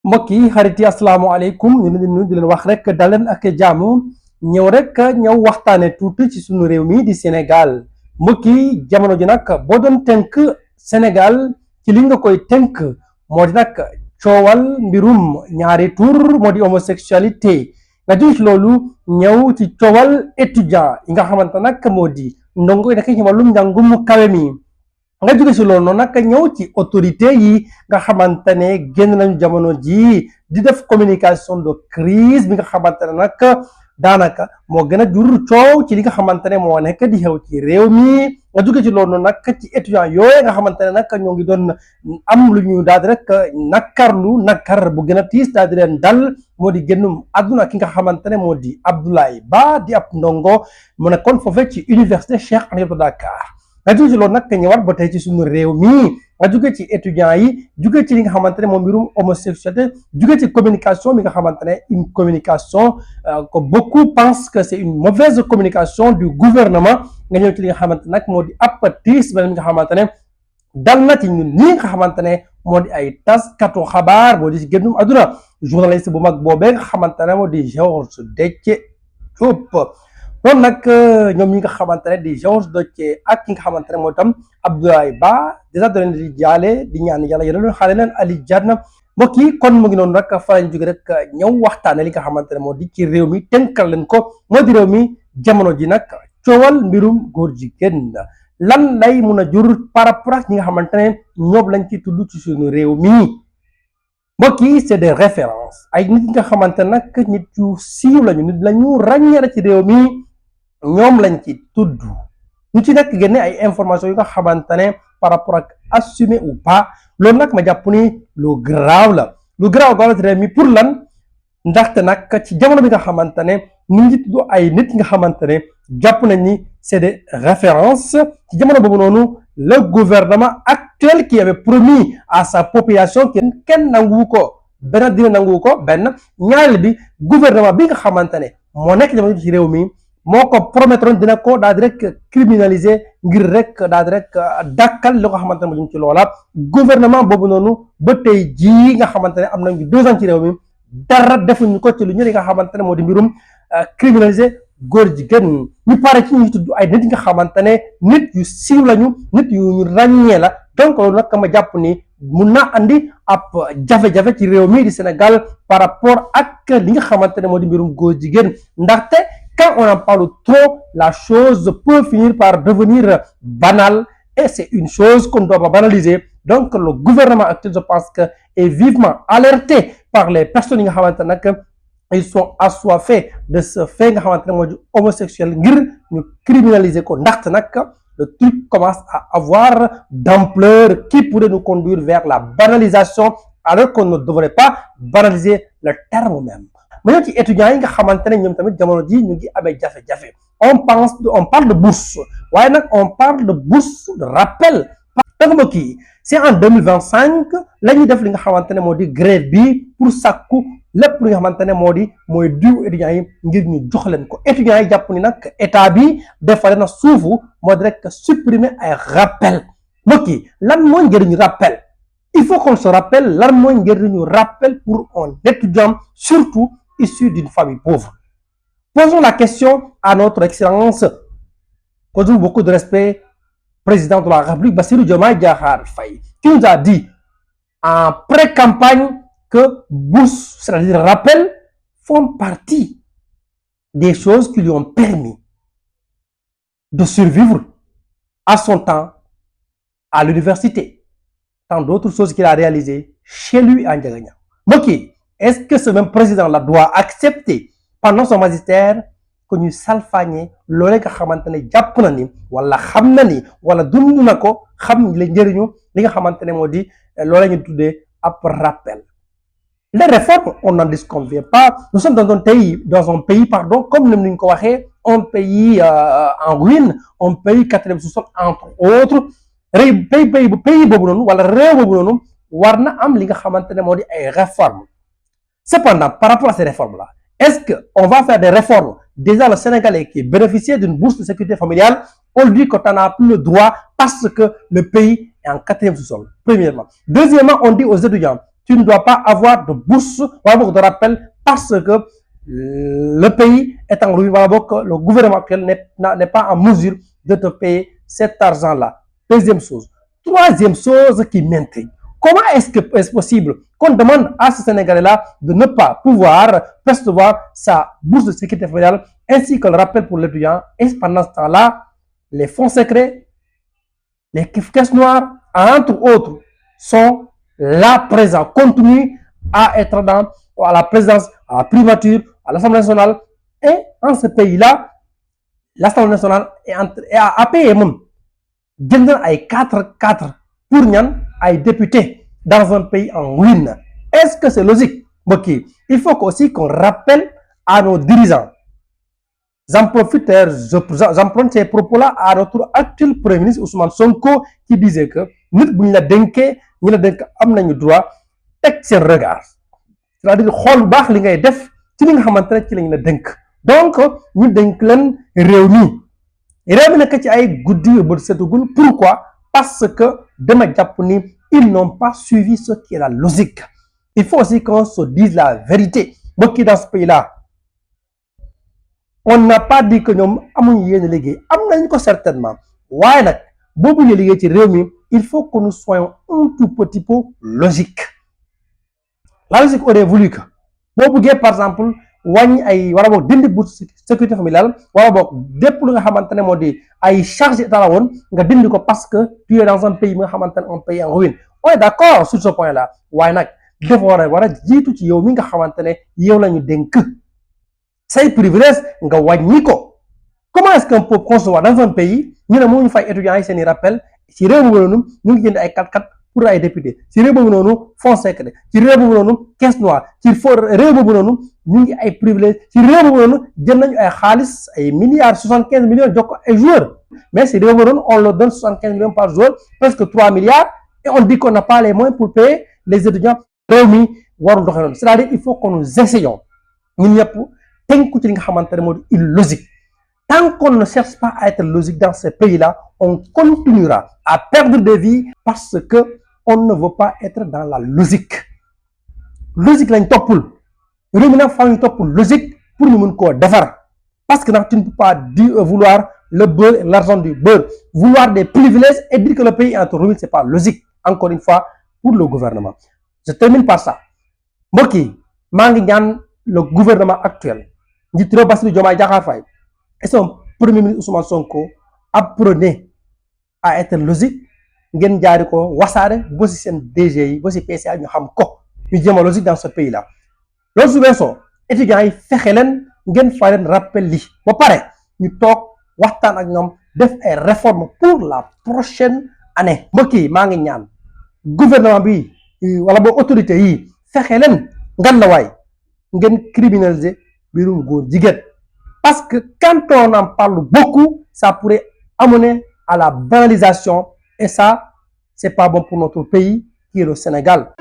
mbokk yi xarit yi asalaamaaleykum ñu leen di nuyu di leen wax rek daleen ak jaamu ñëw rek ñëw waxtaane tuuti ci suñu réew mi di Sénégal mbokk yi jamono ji nag boo doon tënk Sénégal ci li nga koy tënk moo di nag coowal mbirum ñaari tur moo di homosexualité nga jóge ci loolu ñëw ci coowal étudiant yi nga xamante nag moo di ndongo yi nekk ci wàllum njàngum kawe mi nga jóge si loolu noonu nag ñëw ci autorité yi nga xamante ne génn nañu jamono ji di def communication de crise bi nga xamante ne nag daanaka moo gën a jur coow ci li nga xamante ne moo nekk di xew ci réew mi nga jóge ci loolu noonu nag ci étudiants yooyu nga xamante ne nag ñoo ngi doon am lu ñu daal di rek nakar bu gën a tiis daal di leen dal moo di génnum àdduna ki nga xamante ne moo di Abdoulaye Ba di ab ndongo mu nekkoon foofee ci université Cheikh Anta Diop de Dakar. nga jóge ci loolu nag ñëwaat ba tey ci suñu réew mi nga jóge ci étudiants yi jóge ci li nga xamante ne moom mbirum homosexualité jóge ci communication bi nga xamante ne une communication que beaucoup pensent que c'est une mauvaise communication du gouvernement nga ñëw ci li nga xamante nag moo di apatisme bi nga xamante ne dal na ci ñun ñi nga xamante ne moo di ay taskatu xabaar moo di ci génnum àdduna journaliste bu mag boobee nga xamante ne moo di Georges Déthié Diop loolu nag ñoom ñi nga xamante ne di Georges Déthié ak ki nga xamante ne mooy tam Abdoulaye Ba dèjà da leen di jaale di ñaan yàlla yéen a doon xaale leen Ali Diane mbokk yi kon mu ngi noonu rek fa lañ jóge rek ñëw waxtaane li nga xamante ne moo di ci réew mi tënkal leen ko moo di réew mi jamono ji nag coowal mbirum góor jigéen lan lay mun a jur par rapport ak ñi nga xamante ne ñoom lañ ci tudd ci suñu réew mi mbokk yi c'est des références ay nit nga xamante nag nit yu siiw lañu nit lañu ràññeere ci réew mi ñoom lañ ci tudd ñu ci nekk génne ay informations yu nga xamante ne par rapport ak assumé ou pas loolu nag ma jàpp ni lu garaaw la lu garaaw gaaw la ci réew mi pour lan ndaxte nag ci jamono bi nga xamante ne ñu ngi tudd ay nit nga xamante ne jàpp nañ ni c'est des références ci jamono boobu noonu le gouvernement actuel qui avait promis à sa population kenn nanguwu ko benn dina nanguwu ko benn ñaareel bi gouvernement bi nga xamante ne moo nekk jamono ci réew mi moo ko promettroon dina ko daal di rek criminaliser ngir rek daal di rek dakkal li nga xamante ne moo jëm ci loola gouvernement boobu noonu ba tey jii nga xamante ne am nañu 2 ans ci réew mi dara defuñu ko ci lu ñu li nga xamante ne moo di mbirum criminaliser góor jigéen ñu pare ci ñu tudd ay nit yi nga xamante ne nit yu siiw lañu nit yu ñu ràññee la donc loolu nag ma jàpp ni mun na andi ab jafe-jafe ci réew mi di Sénégal par rapport ak li nga xamante ne moo di mbirum góor jigéen ndaxte quand on en parle trop, la chose peut finir par devenir banale et c'est une chose qu'on ne doit pas banaliser. Donc le gouvernement actuel, je pense que est vivement alerté par les personnes qui ils sont assoiffés de ce fait homosexuel ngir ñu criminaliser ko ndaxte nag le truc commence à avoir d'ampleur qui pourrait nous conduire vers la banalisation alors qu'on ne devrait pas banaliser le terme même. mais ñoo ci étudiants yi nga xamante ne ñoom tamit jamono ji ñu ngi amee jafe-jafe on parle de bourse waaye nag on parle de bourse de rappel donc mbokk yi c'est en 2025 la ñuy def li nga xamante ne moo di grève bi pour sàkku lépp li nga xamante ne moo di mooy diw étudiants yi ngir ñu jox leen ko étudiants yi jàpp ni nag état bi defale na suufu moo di rek supprimer ay rappel mbokk yi lan mooy njëriñu rappel il faut qu'on se rappelle lan mooy njëriñu rappel pour un étudiant surtout issu d'une famille pauvre. Posons la question à notre excellence, causons beaucoup de respect, président de la République, Bassirou Diomaye Diakhar Faye, qui nous a dit en pré-campagne que bourse, c'est-à-dire rappel, font partie des choses qui lui ont permis de survivre à son temps à l'université. Tant d'autres choses qu'il a réalisées chez lui à Ndiagana. Ok. Est-ce que ce même président-là doit accepter pendant son magistère que ñu salfaañe loolee nga xamante ne jàpp na ni wala xam na ni wala dund na ko xam la njëriñu li nga xamante ne moo di loolee ñu tuddee ab rappel. Les réformes on n'en disconvient pas nous sommes dans un pays comme ni ñu ko waxee un pays en ruine un pays quatrième sous-sol entre autres pays boobu noonu wala réew boobu noonu war na am li nga xamante ne moo di ay réformes. Cependant, par rapport à ces réformes-là, est-ce qu'on va faire des réformes? Déjà, le Sénégalais qui bénéficiait d'une bourse de sécurité familiale, on lui dit que tu n'as plus le droit parce que le pays est en 4e sous-sol, premièrement. Deuxièmement, on dit aux étudiants, tu ne dois pas avoir de bourse wala de rappel parce que le pays est en ruine, wala le gouvernement actuel n'est pas en mesure de te payer cet argent-là. Deuxième chose. Troisième chose qui m'intrigue. Comment est-ce possible qu'on demande à ce Sénégalais-là de ne pas pouvoir percevoir sa bourse de sécurité familiale ainsi que le rappel pour l'étudiant, et pendant ce temps-là, les fonds secrets, les caisses noires, entre autres, sont là présents, continuent à être à la présidence, à la primature, à l'Assemblée nationale. Et en ce pays-là, l'Assemblée nationale a payé même 4 pour ay députés dans un pays en ruine. Est-ce que c'est logique? Okay. Il faut aussi qu'on rappelle à nos dirigeants. J'emprunte ces propos-là à notre actuel Premier ministre Ousmane Sonko qui disait que nit bu ñu la dénkee ñu la dénk am nañu droit teg seen regard, c'est-à-dire xool bu baax li ngay def ci li nga xamante ne ci lañ la dénk. Donc ñu dénk leen réew mi nekk ci ay guddi yu bët setugul. Pourquoi? Parce que dama jàpp ni ils n'ont pas suivi ce qui est la logique. Il faut aussi qu'on se dise la vérité. Mbokk yi, dans ce pays-là, on n'a pas dit que ñoom amuñu yéen liggéey, am nañ ko certainement, waaye nag boobu ñu liggéey ci réew mi, il faut que nous soyons un tout petit peu logique. La logique aurait voulu que boo buggee par exemple wàññi ay wala boog dindi bourse sécurité familiale wala boog dépp lu nga xamante ne moo di ay charge état la woon nga dindi ko parce que tu es dans un pays bi nga xamante ne un pays en ruine. On est d'accord sur ce point là, waaye nag dafa war a jiitu ci yow mi nga xamante ne yow la ñu dénk say privilège nga wàññi ko. Comment est-ce qu'on peut concevoir dans un pays ñu ne moo ñu fay étudiants yi seen i rappel ci réew boobu noonu ñu ngi jënd ay 4x4 pour ay député, ci réew boobu noonu fonds secret, ci réew boobu noonu caisse noire, ci réew boobu noonu ñu ngi ay privilège, ci réew boobu noonu jël nañu ay xaalis ay milliards 75 millions jox ko ay joueurs, mais ci réew boobu noonu on leur donne 75 millions par joueur, presque 3 milliards, et on dit qu'on n'a pas les moyens pour payer les étudiants. Réew mi warul doxee noonu, c'est-à-dire il faut que nous essayions ñun ñëpp tënku ci li nga xamante ne moo di illogique. Tant qu'on ne cherche pas à être logique dans ces pays-là, on continuera à perdre des vies parce que on ne veut pas être dans la logique. Logique lañ toppul réew mi nag fa ñu topp logique pour ñu mun koo defar, parce que nag tu ne peux pas vouloir le beurre et l'argent du beurre, vouloir des privilèges et dire que le pays est en ruine, c'est pas logique. Encore une fois pour le gouvernement. Je termine par ça. Mbokk yi, maa ngi ñaan le gouvernement actuel njiitu réew Bassirou Diomaye Diakhar Faye et son premier ministre Ousmane Sonko, apprenez à être logique, ngeen jaari ko wasaare ba si seen DG yi ba si PCA ñu xam ko, ñu jéem a logique dans ce pays là. Loolu su weesoo étudiants yi fexe leen ngeen fay leen rappel li ba pare ñu toog waxtaan ak ñoom def ay réformes pour la prochaine année. Mbokk yi, maa ngi ñaan gouvernement bi wala boo autorité yi fexe leen ngan la waay ngeen criminaliser mbirum góor jigéen, parce que quand on en parle beaucoup, ça pourrait amener à la banalisation, et ça, c'est pas bon pour notre pays qui est le Sénégal.